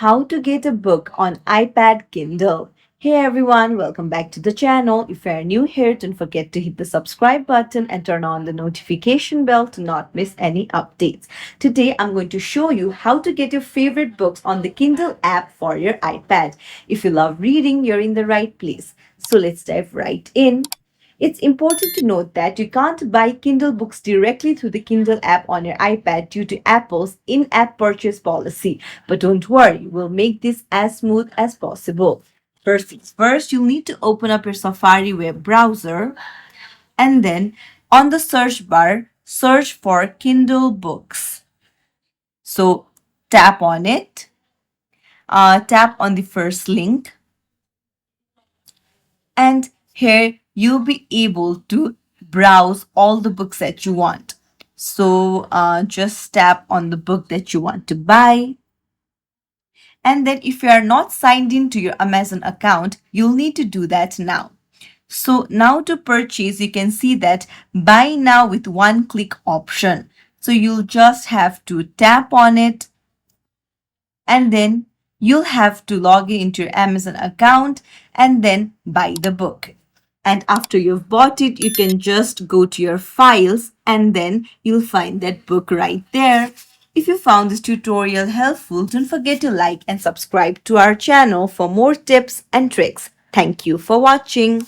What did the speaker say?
how to get a book on iPad Kindle. Hey everyone, welcome back to the channel. If you are new here, don't forget to hit the subscribe button and turn on the notification bell to not miss any updates. Today I'm going to show you how to get your favorite books on the Kindle app for your iPad. If you love reading, you're in the right place. So let's dive right in. It's important to note that you can't buy Kindle books directly through the Kindle app on your iPad due to Apple's in-app purchase policy. But don't worry, we'll make this as smooth as possible. First things first, you'll need to open up your Safari web browser and then on the search bar, search for Kindle books. So tap on it, tap on the first link, and here you'll be able to browse all the books that you want. So just tap on the book that you want to buy. And then if you are not signed into your Amazon account, you'll need to do that now. So now to purchase, you can see that buy now with one click option. So you'll just have to tap on it and then you'll have to log into your Amazon account and then buy the book. And after you've bought it, you can just go to your files and then you'll find that book right there. If you found this tutorial helpful, don't forget to like and subscribe to our channel for more tips and tricks. Thank you for watching.